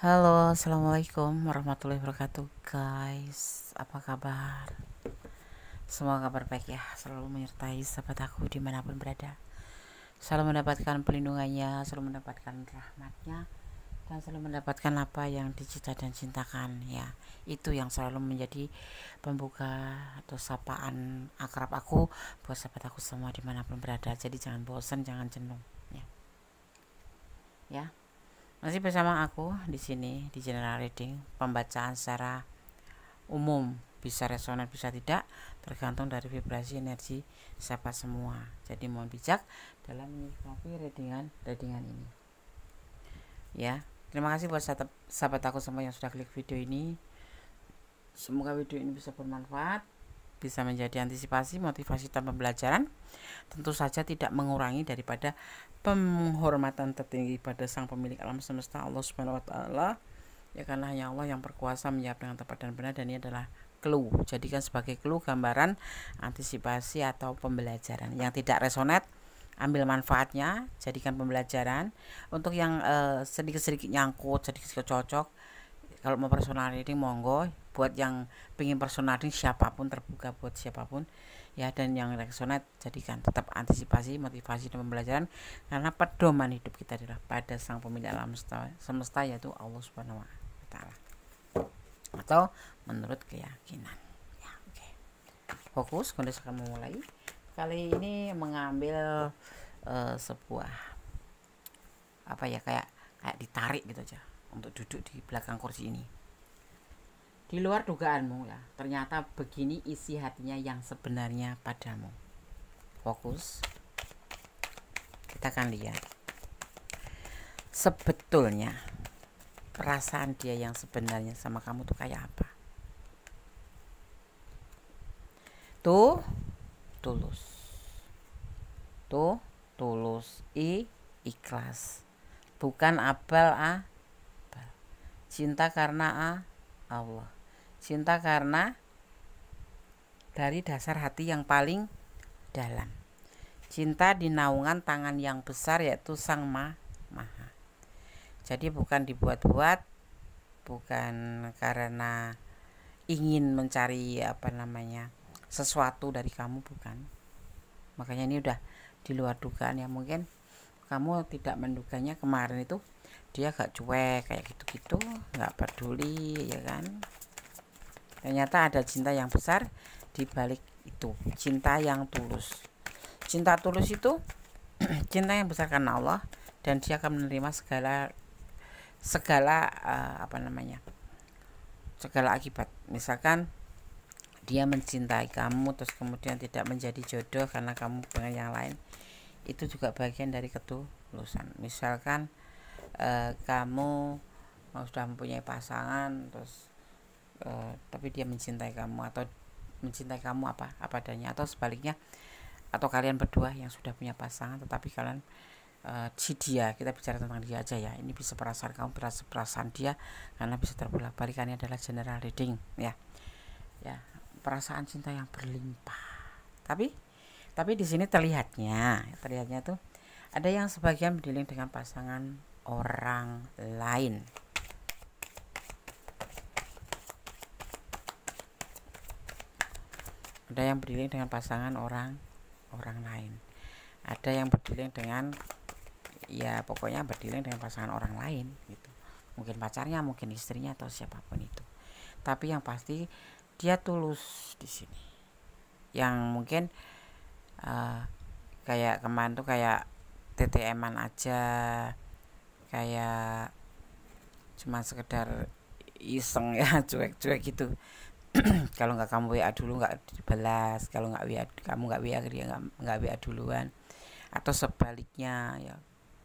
Halo, assalamualaikum warahmatullahi wabarakatuh, guys. Apa kabar? Semoga kabar baik ya, selalu menyertai sahabat aku dimanapun berada. Selalu mendapatkan pelindungannya, selalu mendapatkan rahmatnya, dan selalu mendapatkan apa yang dicita dan cintakan ya. Itu yang selalu menjadi pembuka atau sapaan akrab aku buat sahabat aku semua dimanapun berada. Jadi jangan bosan, jangan jenuh ya. Ya. Masih bersama aku di sini di General Reading, pembacaan secara umum, bisa resonan bisa tidak, tergantung dari vibrasi energi sahabat semua. Jadi mohon bijak dalam menyikapi readingan ini. Ya, terima kasih buat sahabat aku semua yang sudah klik video ini. Semoga video ini bisa bermanfaat, bisa menjadi antisipasi, motivasi dan pembelajaran. Tentu saja tidak mengurangi daripada penghormatan tertinggi pada sang pemilik alam semesta, Allah Subhanahu wa taala. Ya, karena hanya Allah yang berkuasa menjawab dengan tepat dan benar, dan ini adalah clue. Jadikan sebagai clue, gambaran, antisipasi atau pembelajaran. Yang tidak resonate, ambil manfaatnya, jadikan pembelajaran. Untuk yang sedikit-sedikit nyangkut, sedikit-sedikit cocok, kalau mau personal reading monggo. Buat yang pengen personal reading, siapapun, terbuka buat siapapun ya. Dan yang resonate, jadikan tetap antisipasi, motivasi dan pembelajaran, karena pedoman hidup kita adalah pada sang pemilik alam semesta, yaitu Allah Subhanahu wa taala, atau menurut keyakinan ya. Oke, fokus, kondisi akan memulai. Kali ini mengambil sebuah apa ya, kayak ditarik gitu aja untuk duduk di belakang kursi ini. Di luar dugaanmu ya, ternyata begini isi hatinya yang sebenarnya padamu. Fokus, kita akan lihat sebetulnya perasaan dia yang sebenarnya sama kamu tuh kayak apa. Tuh tulus, tuh tulus, ikhlas, bukan abal cinta karena Allah, cinta karena dari dasar hati yang paling dalam, cinta di naungan tangan yang besar, yaitu Sang Maha. Jadi bukan dibuat-buat, bukan karena ingin mencari sesuatu dari kamu, bukan. Makanya ini udah di luar dugaan ya. Mungkin kamu tidak menduganya kemarin itu dia gak cuek kayak gitu-gitu, gak peduli ya kan. Ternyata ada cinta yang besar di balik itu, cinta yang tulus. Cinta tulus itu cinta yang besar karena Allah, dan dia akan menerima segala segala akibat. Misalkan dia mencintai kamu terus kemudian tidak menjadi jodoh karena kamu dengan yang lain, itu juga bagian dari ketulusan. Misalkan kamu sudah mempunyai pasangan terus tapi dia mencintai kamu, atau mencintai kamu apa adanya, atau sebaliknya, atau kalian berdua yang sudah punya pasangan tetapi kalian dia, kita bicara tentang dia aja ya, ini bisa perasaan kamu, perasaan dia, karena bisa terbolak-balik. Ini adalah general reading ya. Perasaan cinta yang berlimpah, tapi di sini terlihatnya tuh ada yang sebagian berdiling dengan pasangan orang lain. Ada yang berdiling dengan pasangan orang lain. Ada yang berdiling dengan, ya pokoknya berdiling dengan pasangan orang lain gitu. Mungkin pacarnya, mungkin istrinya, atau siapapun itu. Tapi yang pasti dia tulus di sini. Yang mungkin kayak kemarin tuh kayak TTM-an aja, kayak cuma sekedar iseng ya, cuek-cuek gitu. Kalau nggak kamu WA dulu nggak dibalas, kalau nggak WA kamu nggak WA dia nggak WA duluan, atau sebaliknya ya,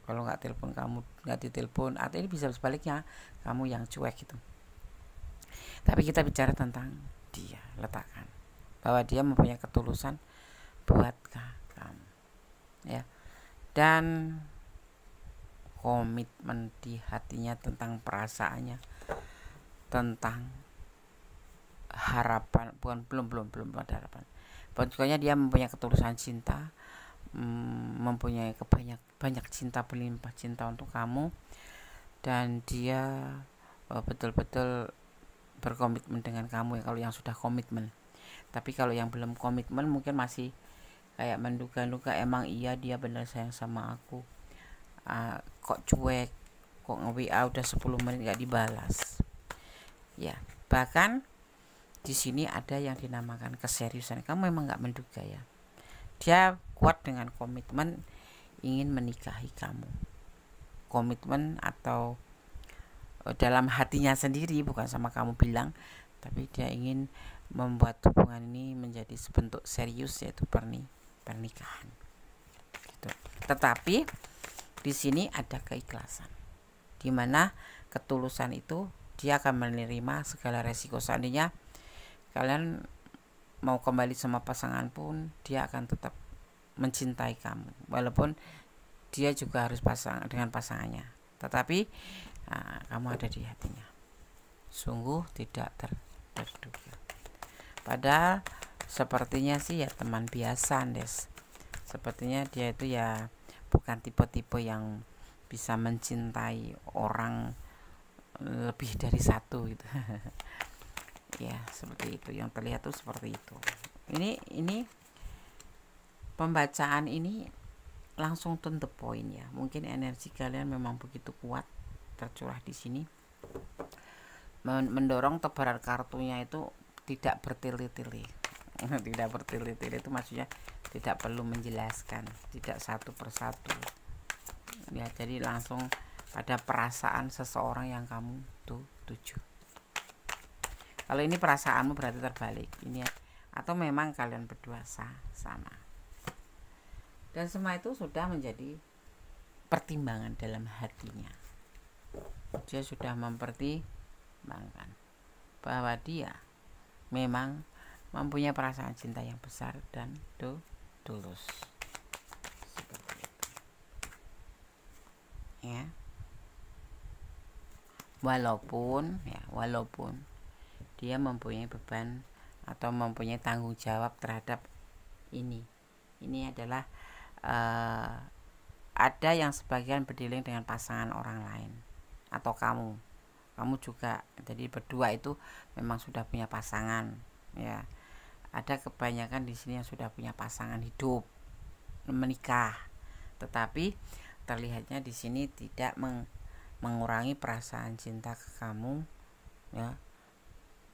kalau nggak telepon kamu nggak ditelepon, atau ini bisa sebaliknya, kamu yang cuek gitu. Tapi kita bicara tentang dia, letakkan bahwa dia mempunyai ketulusan buat kamu ya, dan komitmen di hatinya tentang perasaannya, tentang harapan, belum ada harapan. Pokoknya dia mempunyai ketulusan cinta, mempunyai banyak cinta, berlimpah cinta untuk kamu, dan dia betul-betul berkomitmen dengan kamu ya, kalau yang sudah komitmen. Tapi kalau yang belum komitmen mungkin masih kayak menduga-duga, emang iya dia benar sayang sama aku, kok cuek, kok nge-WA udah 10 menit gak dibalas. Ya, bahkan di sini ada yang dinamakan keseriusan. Kamu memang gak menduga ya, dia kuat dengan komitmen ingin menikahi kamu. Komitmen atau dalam hatinya sendiri, bukan sama kamu bilang, tapi dia ingin membuat hubungan ini menjadi sebentuk serius, yaitu pernikahan gitu. Tetapi di sini ada keikhlasan, dimana ketulusan itu dia akan menerima segala resiko. Seandainya kalian mau kembali sama pasangan pun, dia akan tetap mencintai kamu, walaupun dia juga harus dengan pasangannya, tetapi kamu ada di hatinya. Sungguh tidak terduga. Padahal sepertinya sih ya teman biasa, Des. Sepertinya dia itu ya bukan tipe-tipe yang bisa mencintai orang lebih dari satu gitu. Ya seperti itu, yang terlihat tuh seperti itu. Ini pembacaan ini langsung to the point ya. Mungkin energi kalian memang begitu kuat tercurah di sini, mendorong tebaran kartunya itu tidak bertele-tele. Tidak bertele-tele itu maksudnya tidak perlu menjelaskan, tidak satu persatu ya, jadi langsung pada perasaan seseorang yang kamu tuju. Kalau ini perasaanmu berarti terbalik ini ya, atau memang kalian berdua sama, dan semua itu sudah menjadi pertimbangan dalam hatinya. Dia sudah mempertimbangkan bahwa dia memang mempunyai perasaan cinta yang besar dan tulus. Seperti itu. Ya. Walaupun dia mempunyai beban atau mempunyai tanggung jawab terhadap ini. Ini adalah ada yang sebagian berdealing dengan pasangan orang lain atau kamu juga. Jadi berdua itu memang sudah punya pasangan ya. Ada kebanyakan di sini yang sudah punya pasangan hidup, menikah, tetapi terlihatnya di sini tidak mengurangi perasaan cinta ke kamu ya,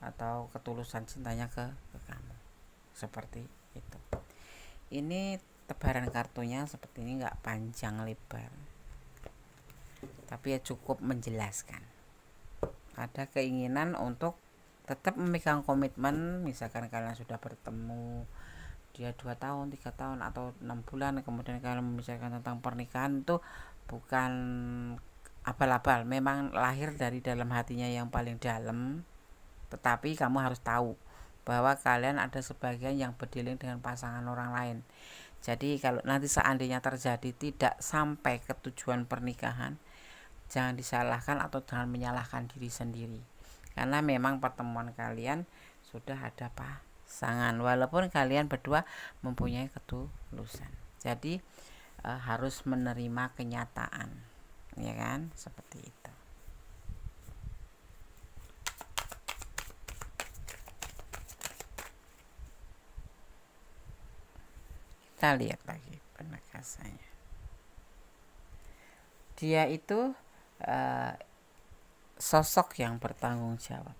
atau ketulusan cintanya ke kamu, seperti itu. Ini tebaran kartunya seperti ini, nggak panjang lebar, tapi ya cukup menjelaskan. Ada keinginan untuk tetap memegang komitmen. Misalkan kalian sudah bertemu dia 2 tahun, 3 tahun atau 6 bulan, kemudian kalian membicarakan tentang pernikahan, itu bukan abal-abal, memang lahir dari dalam hatinya yang paling dalam. Tetapi kamu harus tahu bahwa kalian ada sebagian yang berdealing dengan pasangan orang lain. Jadi kalau nanti seandainya terjadi tidak sampai ke tujuan pernikahan, jangan disalahkan atau jangan menyalahkan diri sendiri, karena memang pertemuan kalian sudah ada pasangan, walaupun kalian berdua mempunyai ketulusan. Jadi harus menerima kenyataan, ya kan, seperti itu. Kita lihat lagi penegasannya. Dia itu sosok yang bertanggung jawab,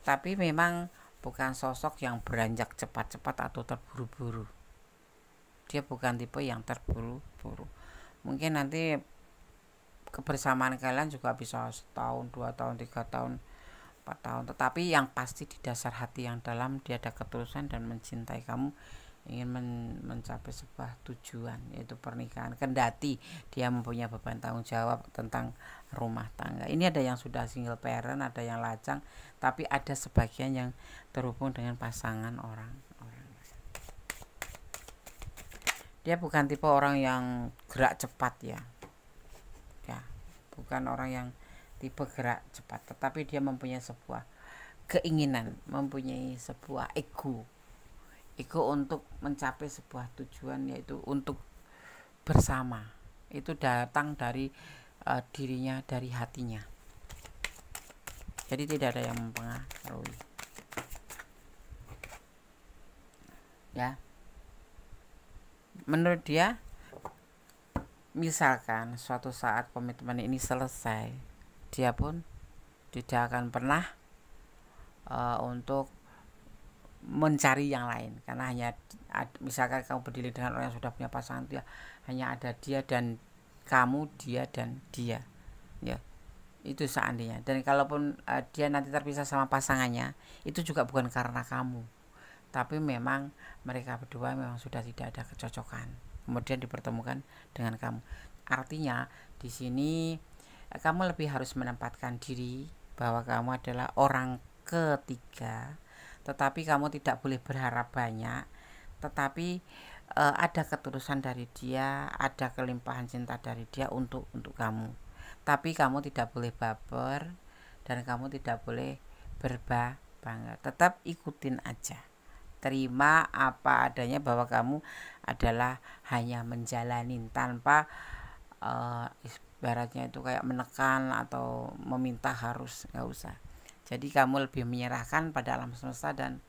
tapi memang bukan sosok yang beranjak cepat-cepat atau terburu-buru. Dia bukan tipe yang terburu-buru. Mungkin nanti kebersamaan kalian juga bisa 1 tahun, 2 tahun, 3 tahun, 4 tahun, tetapi yang pasti di dasar hati yang dalam dia ada ketulusan dan mencintai kamu, ingin mencapai sebuah tujuan, yaitu pernikahan. Kendati dia mempunyai beban tanggung jawab tentang rumah tangga. Ini ada yang sudah single parent, ada yang lajang, tapi ada sebagian yang terhubung dengan pasangan orang. Dia bukan tipe orang yang gerak cepat ya, bukan orang yang tipe gerak cepat, tetapi dia mempunyai sebuah keinginan, mempunyai sebuah ego untuk mencapai sebuah tujuan, yaitu untuk bersama. Itu datang dari dirinya, dari hatinya. Jadi tidak ada yang mempengaruhi. Ya. Menurut dia, misalkan suatu saat komitmen ini selesai, dia pun tidak akan pernah untuk mencari yang lain, karena hanya misalkan kamu berdiri dengan orang yang sudah punya pasangan, dia hanya ada dia dan kamu, dia dan dia, ya itu seandainya. Dan kalaupun dia nanti terpisah sama pasangannya, itu juga bukan karena kamu, tapi memang mereka berdua memang sudah tidak ada kecocokan, kemudian dipertemukan dengan kamu. Artinya di sini kamu lebih harus menempatkan diri bahwa kamu adalah orang ketiga, tetapi kamu tidak boleh berharap banyak, tetapi ada ketulusan dari dia, ada kelimpahan cinta dari dia untuk kamu. Tapi kamu tidak boleh baper dan kamu tidak boleh berbangga. Tetap ikutin aja, terima apa adanya bahwa kamu adalah hanya menjalanin tanpa ibaratnya itu kayak menekan atau meminta harus, nggak usah. Jadi kamu lebih menyerahkan pada alam semesta dan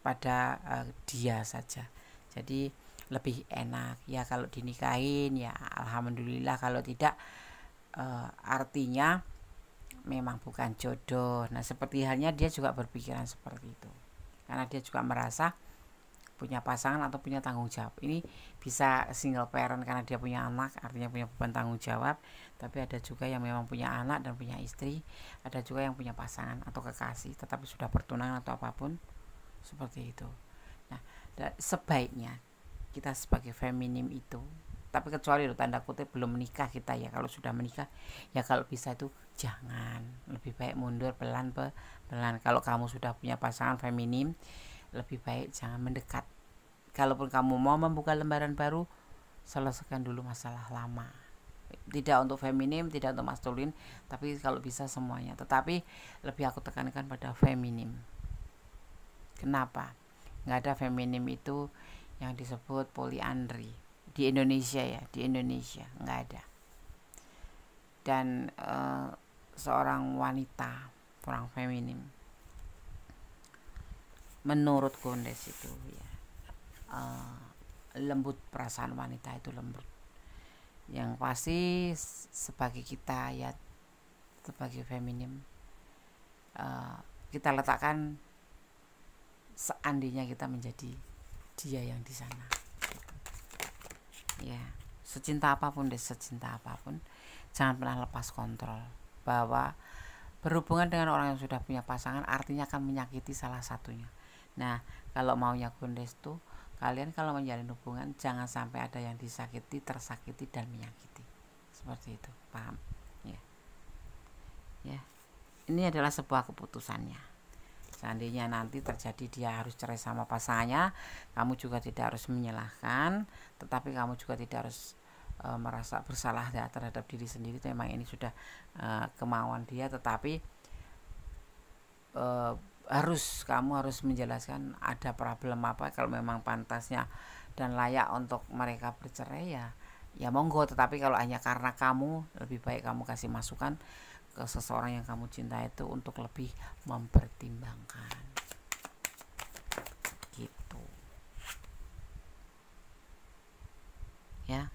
pada dia saja. Jadi lebih enak ya kalau dinikahin, ya alhamdulillah. Kalau tidak artinya memang bukan jodoh. Nah seperti halnya dia juga berpikiran seperti itu, karena dia juga merasa punya pasangan atau punya tanggung jawab. Ini bisa single parent karena dia punya anak, artinya punya beban tanggung jawab. Tapi ada juga yang memang punya anak dan punya istri, ada juga yang punya pasangan atau kekasih tetapi sudah bertunangan atau apapun seperti itu. Nah sebaiknya kita sebagai feminim itu, tapi kecuali tanda kutip belum menikah kita ya, kalau sudah menikah ya kalau bisa itu jangan, lebih baik mundur pelan-pelan. Kalau kamu sudah punya pasangan feminim, lebih baik jangan mendekat. Kalaupun kamu mau membuka lembaran baru, selesaikan dulu masalah lama. Tidak untuk feminim, tidak untuk maskulin, tapi kalau bisa semuanya. Tetapi lebih aku tekankan pada feminim. Kenapa? Nggak ada feminim itu yang disebut poliandri di Indonesia ya, di Indonesia nggak ada. Dan seorang wanita, orang feminim, menurut Kondes itu ya, lembut, perasaan wanita itu lembut. Yang pasti sebagai kita ya, sebagai feminim, kita letakkan seandainya kita menjadi dia yang di sana ya, secinta apapun deh, secinta apapun jangan pernah lepas kontrol, bahwa berhubungan dengan orang yang sudah punya pasangan artinya akan menyakiti salah satunya. Nah kalau maunya Kondes tuh, kalian kalau menjalin hubungan jangan sampai ada yang disakiti, tersakiti dan menyakiti, seperti itu, paham ya? Ya, ini adalah sebuah keputusannya. Seandainya nanti terjadi dia harus cerai sama pasangannya, kamu juga tidak harus menyalahkan, tetapi kamu juga tidak harus merasa bersalah ya, terhadap diri sendiri. Itu memang ini sudah kemauan dia, tetapi kamu harus menjelaskan ada problem apa. Kalau memang pantasnya dan layak untuk mereka bercerai ya monggo, tetapi kalau hanya karena kamu, lebih baik kamu kasih masukan ke seseorang yang kamu cintai itu untuk lebih mempertimbangkan gitu ya.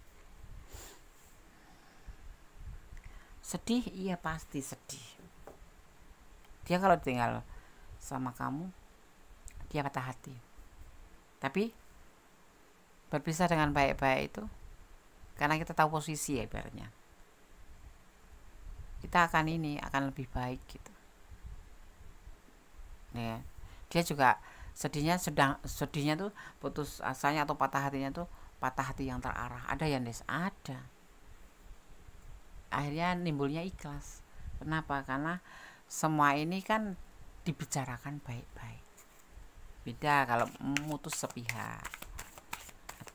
Sedih, iya pasti sedih. Dia kalau tinggal sama kamu dia patah hati, tapi berpisah dengan baik-baik itu karena kita tahu posisi ya, ibaratnya kita akan lebih baik gitu ya. Dia juga sedihnya tuh putus asanya atau patah hatinya tuh patah hati yang terarah. Ada ya Des, ada. Akhirnya nimbulnya ikhlas. Kenapa? Karena semua ini kan dibicarakan baik-baik. Beda kalau memutus sepihak,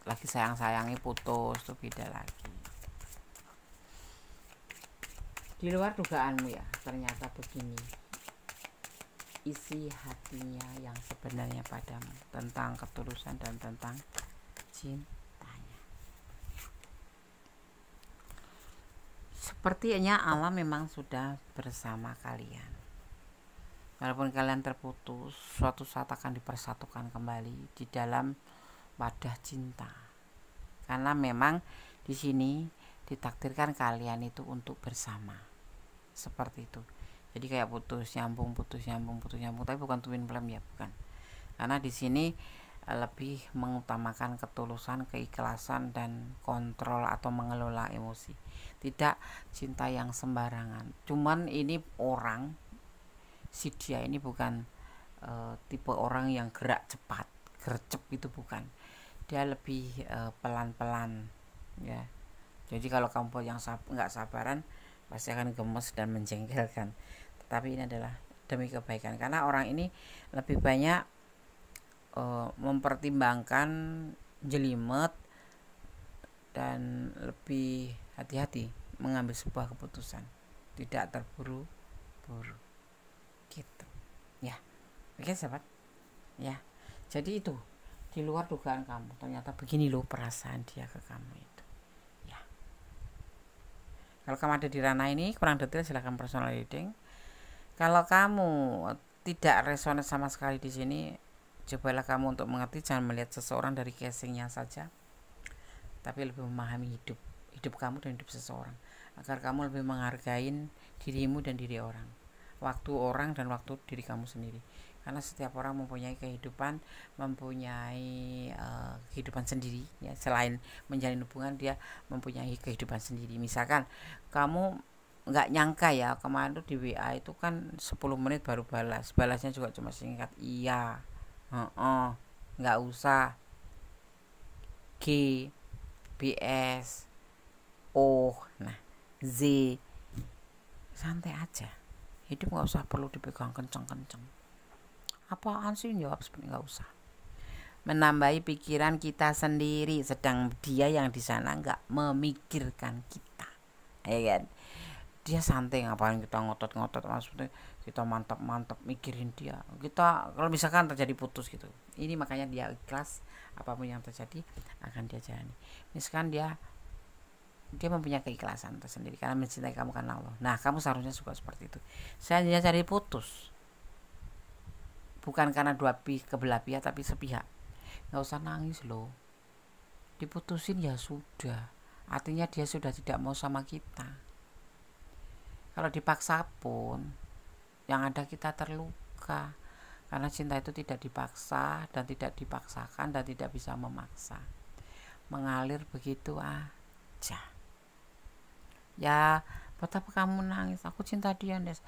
lagi sayang-sayangnya putus tuh beda lagi. Di luar dugaanmu ya, ternyata begini isi hatinya yang sebenarnya padamu, tentang ketulusan dan tentang cintanya. Sepertinya Allah memang sudah bersama kalian. walaupun kalian terputus, suatu saat akan dipersatukan kembali di dalam wadah cinta. Karena memang di sini ditakdirkan kalian itu untuk bersama. Seperti itu. Jadi kayak putus nyambung, tapi bukan twin flame ya, bukan. Karena di sini lebih mengutamakan ketulusan, keikhlasan, dan kontrol atau mengelola emosi. Tidak cinta yang sembarangan. Cuman ini orang, si dia ini bukan tipe orang yang gerak cepat, gercep itu bukan. Dia lebih pelan-pelan ya. Jadi kalau kamu yang nggak sabaran pasti akan gemes dan menjengkelkan. Tetapi ini adalah demi kebaikan, karena orang ini lebih banyak mempertimbangkan, jelimet, dan lebih hati-hati mengambil sebuah keputusan, tidak terburu-buru gitu ya. Oke sahabat ya, jadi itu di luar dugaan kamu, ternyata begini loh perasaan dia ke kamu itu ya. Kalau kamu ada di ranah ini kurang detail silahkan personal reading. Kalau kamu tidak resonan sama sekali di sini, cobalah kamu untuk mengerti, jangan melihat seseorang dari casingnya saja, tapi lebih memahami hidup kamu dan hidup seseorang, agar kamu lebih menghargai dirimu dan diri orang, waktu orang dan waktu diri kamu sendiri. Karena setiap orang mempunyai kehidupan, mempunyai kehidupan sendiri ya. Selain menjalin hubungan, dia mempunyai kehidupan sendiri. Misalkan kamu nggak nyangka ya, kemarin tuh di WA itu kan 10 menit baru balasnya juga cuma singkat iya, nggak usah G, BS, O, nah Z, santai aja. Hidup nggak usah perlu dipegang kenceng-kenceng. Apaan sih jawab sebenarnya, nggak usah. Menambahi pikiran kita sendiri, sedang dia yang di sana nggak memikirkan kita, ya kan? Dia santai, ngapain kita ngotot-ngotot, maksudnya kita mantap-mantap mikirin dia. Kita kalau misalkan terjadi putus gitu, ini makanya dia ikhlas, apapun yang terjadi akan dia jalani. Misalkan dia mempunyai keikhlasan tersendiri karena mencintai kamu karena Allah. Nah, kamu seharusnya juga seperti itu. Saya hanya cari putus, bukan karena kebelah pihak, tapi sepihak. Nggak usah nangis loh, diputusin ya sudah, artinya dia sudah tidak mau sama kita. Kalau dipaksa pun yang ada kita terluka, karena cinta itu tidak dipaksa dan tidak dipaksakan dan tidak bisa memaksa, mengalir begitu aja ya. Buat apa kamu nangis? Aku cinta dia, Des.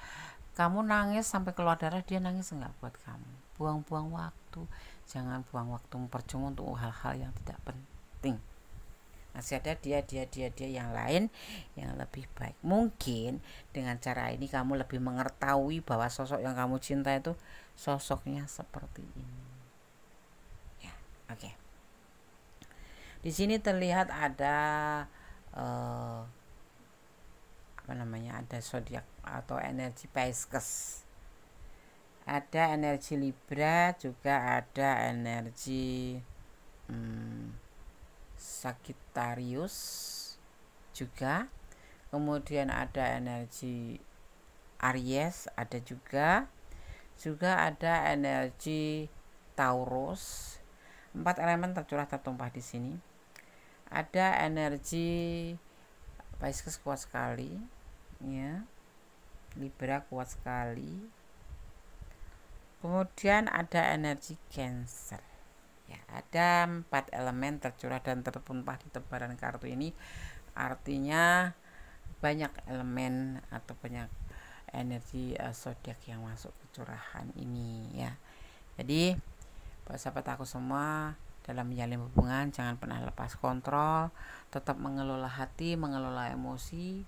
Kamu nangis sampai keluar darah, dia nangis enggak buat kamu? Buang-buang waktu. Jangan buang waktu percuma untuk hal-hal yang tidak penting. Masih ada dia yang lain yang lebih baik. Mungkin dengan cara ini kamu lebih mengetahui bahwa sosok yang kamu cinta itu sosoknya seperti ini ya. Oke. Di sini terlihat ada ada zodiak atau energi Pisces, ada energi Libra, juga ada energi Sagittarius juga, kemudian ada energi Aries, ada juga ada energi Taurus. 4 elemen tercurah tertumpah di sini. Ada energi Pisces kuat sekali ya, Libra kuat sekali, kemudian ada energi Cancer ya. Ada 4 elemen tercurah dan tertumpah di tebaran kartu ini, artinya banyak elemen atau banyak energi zodiak yang masuk ke curahan ini ya. Jadi buat sahabat aku semua, dalam menjalin hubungan jangan pernah lepas kontrol, tetap mengelola hati, mengelola emosi,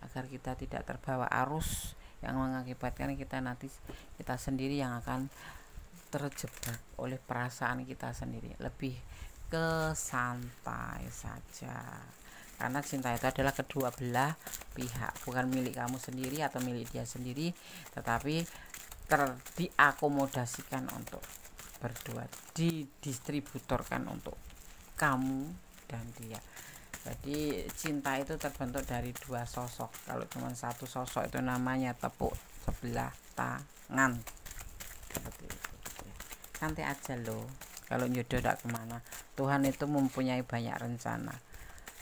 agar kita tidak terbawa arus yang mengakibatkan kita nanti kita sendiri yang akan terjebak oleh perasaan kita sendiri. Lebih ke santai saja, karena cinta itu adalah kedua belah pihak, bukan milik kamu sendiri atau milik dia sendiri, tetapi diakomodasikan untuk berdua, didistributorkan untuk kamu dan dia. Jadi cinta itu terbentuk dari 2 sosok. Kalau cuma 1 sosok itu namanya tepuk sebelah tangan. santai aja loh. Kalau jodoh tidak kemana, Tuhan itu mempunyai banyak rencana,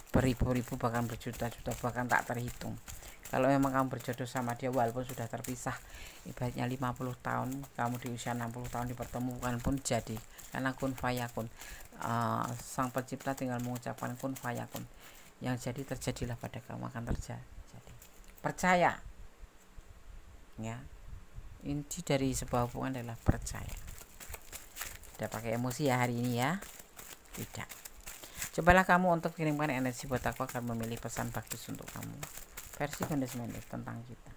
beribu-ribu bahkan berjuta-juta bahkan tak terhitung. Kalau memang kamu berjodoh sama dia walaupun sudah terpisah ibaratnya 50 tahun, kamu di usia 60 tahun dipertemukan pun jadi, karena kun fayakun. Sang pencipta tinggal mengucapkan kun fayakun, yang jadi terjadilah pada kamu, akan terjadi. Percaya ya, inti dari sebuah hubungan adalah percaya. Tidak pakai emosi ya hari ini ya, tidak. Cobalah kamu untuk kirimkan energi buat aku akan memilih pesan bagus untuk kamu, versi Gondes Mendes tentang kita.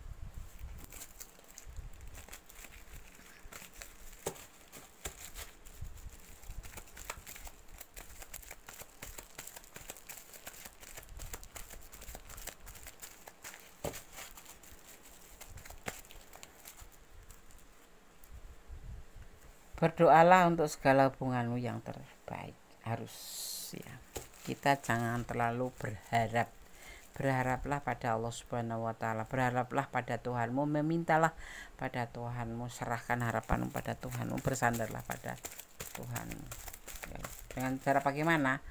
Berdoalah untuk segala hubunganmu yang terbaik. Harus ya, kita jangan terlalu berharap. Berharaplah pada Allah Subhanahu wa taala, berharaplah pada Tuhanmu, memintalah pada Tuhanmu, serahkan harapanmu pada Tuhanmu, bersandarlah pada Tuhanmu. Ya, dengan cara bagaimana?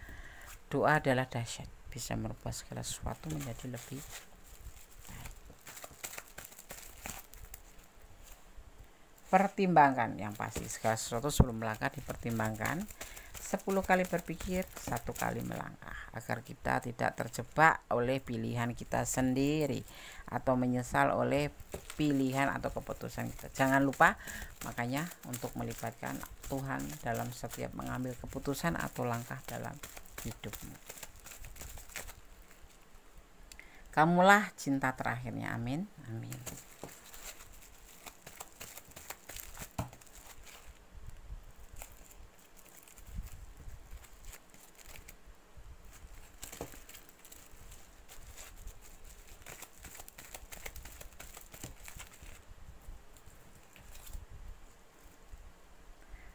Doa adalah dahsyat, bisa merubah segala sesuatu menjadi lebih baik. Pertimbangkan yang pasti, segala sesuatu sebelum melangkah dipertimbangkan. 10 kali berpikir, 1 kali melangkah, agar kita tidak terjebak oleh pilihan kita sendiri atau menyesal oleh pilihan atau keputusan kita. Jangan lupa makanya untuk melibatkan Tuhan dalam setiap mengambil keputusan atau langkah dalam hidupmu. Kamulah cinta terakhirnya, amin, amin.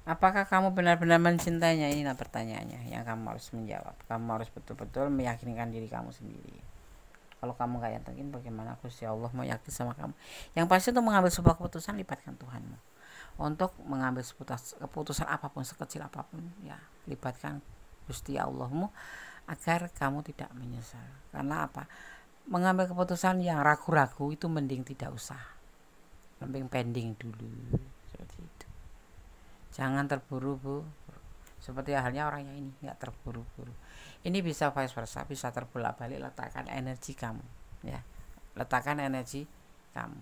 Apakah kamu benar-benar mencintainya? Inilah pertanyaannya yang kamu harus menjawab. Kamu harus betul-betul meyakinkan diri kamu sendiri. Kalau kamu gak yakin, bagaimana Gusti Allah mau yakin sama kamu? Yang pasti untuk mengambil sebuah keputusan, libatkan Tuhanmu. Untuk mengambil keputusan apapun, sekecil apapun, ya libatkan Gusti Allahmu agar kamu tidak menyesal. Karena apa? Mengambil keputusan yang ragu-ragu itu mending tidak usah, mending pending dulu, seperti itu. Jangan terburu-buru, seperti halnya orang yang ini nggak terburu-buru. Ini bisa vice versa, bisa terbolak-balik. Letakkan energi kamu, ya, letakkan energi kamu.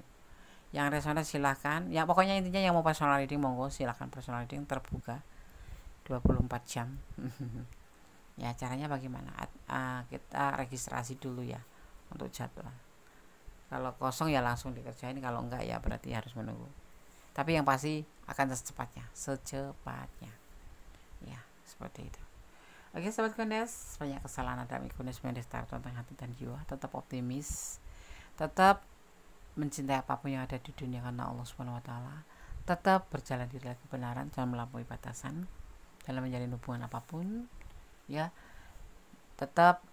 Yang resonan silahkan, ya pokoknya intinya yang mau personal reading monggo silahkan, personal reading terbuka 24 jam. Ya caranya bagaimana? Kita registrasi dulu ya untuk jadwal. Kalau kosong ya langsung dikerjain, kalau enggak ya berarti harus menunggu. Tapi yang pasti akan secepatnya ya, seperti itu. Oke sahabat Gondes, banyak kesalahan ada Gondes Mendes tentang hati dan jiwa. Tetap optimis, tetap mencintai apapun yang ada di dunia karena Allah Subhanahu wa taala. Tetap berjalan di dalam kebenaran, jangan melampaui batasan dalam menjalin hubungan apapun ya. Tetap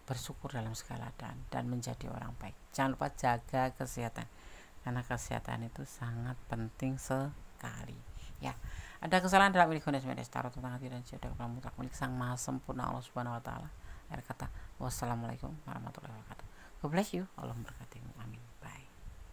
bersyukur dalam segala keadaan dan menjadi orang baik. Jangan lupa jaga kesehatan, karena kesehatan itu sangat penting sekali ya. Ada kesalahan dalam milik Gondes Mendes Tarot tentang hati dan jiwa dalam mutlak milik Sang Maha Sempurna Allah Subhanahu wa taala. Akhir kata, wassalamualaikum warahmatullahi wabarakatuh. God bless you, Allah memberkati. Amin.